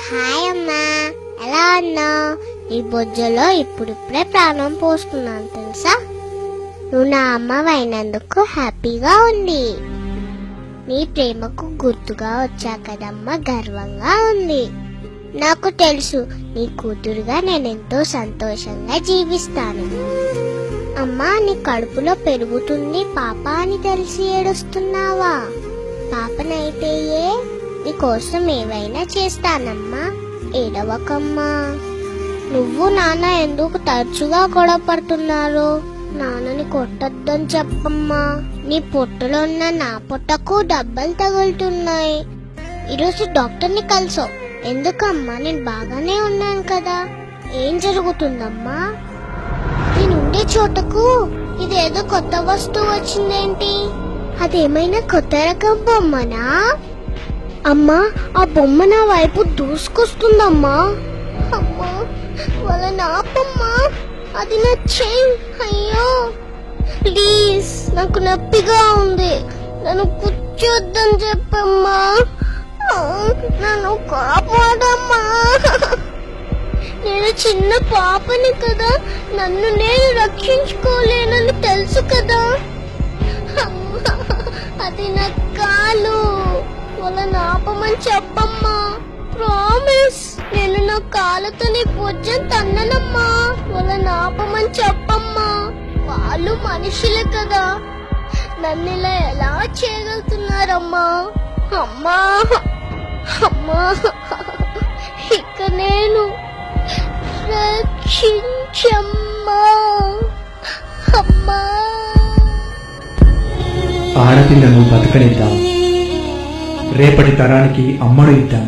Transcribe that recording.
Hi అమ్మా, ఎలా ఉన్నావు? నీ బొజ్జలో ఇప్పుడిప్పుడే ప్రాణం పోస్తున్నాను తెలుసా. నువ్వు నా అమ్మవైనందుకు హ్యాపీగా ఉంది. నీ ప్రేమకు గుర్తుగా వచ్చా కదమ్మా, గర్వంగా ఉంది. నాకు తెలుసు నీ కూతురుగా నేనెంతో సంతోషంగా జీవిస్తాను. అమ్మా, నీ కడుపులో పెరుగుతుంది పాప అని తెలిసి ఏడుస్తున్నావా? పాపనైతే నీకోసం ఏవైనా చేస్తానమ్మా, ఏడవకమ్మా. నువ్వు నాన్న ఎందుకు తరచుగా గొడవ పడుతున్నారు? నాన్నని కొట్టొద్దని చెప్పమ్మా. నీ పొట్టలో ఉన్న నా పొట్టకు దెబ్బలు తగులుతున్నాయి. ఈరోజు డాక్టర్ని కలిసావు ఎందుకమ్మా? నేను బాగానే ఉన్నాను కదా. ఏం జరుగుతుందమ్మా? నేనుండే చోటకు ఇదేదో కొత్త వస్తువు వచ్చిందేంటి? అదేమైనా కొత్త రకం బొమ్మనా? అమ్మా, ఆ బొమ్మ నా వైపు దూసుకొస్తుందమ్మా. అమ్మా, వాళ్ళ నాపమ్మా, అది నా చెయ్యి. అయ్యో ప్లీజ్, నాకు నొప్పిగా ఉంది, నన్ను కూర్చోద్దని చెప్పమ్మా. నన్ను కాపాడమ్మా. నేను చిన్న పాపని కదా, నన్ను నేను రక్షించుకోలేనని తెలుసు కదా. అది నా కాలు, వాళ్ళ నాపమని చెప్పమ్మా. ప్రామిస్, నేను నా కాళ్ళతో నీ భుజం తన్ననమ్మా. వాళ్ళ నాపమని చెప్పమ్మా. వాళ్ళు మనుషులే కదా, నన్ను ఇలా ఎలా చేయగలుగుతున్నారమ్మా? అమ్మా అమ్మా, ఇక నేను రక్షించమ్మా. అమ్మా, ఆడపిల్లను బతకనిద్దాం, రేపటి తరానికి అమ్మడు ఇద్దాం.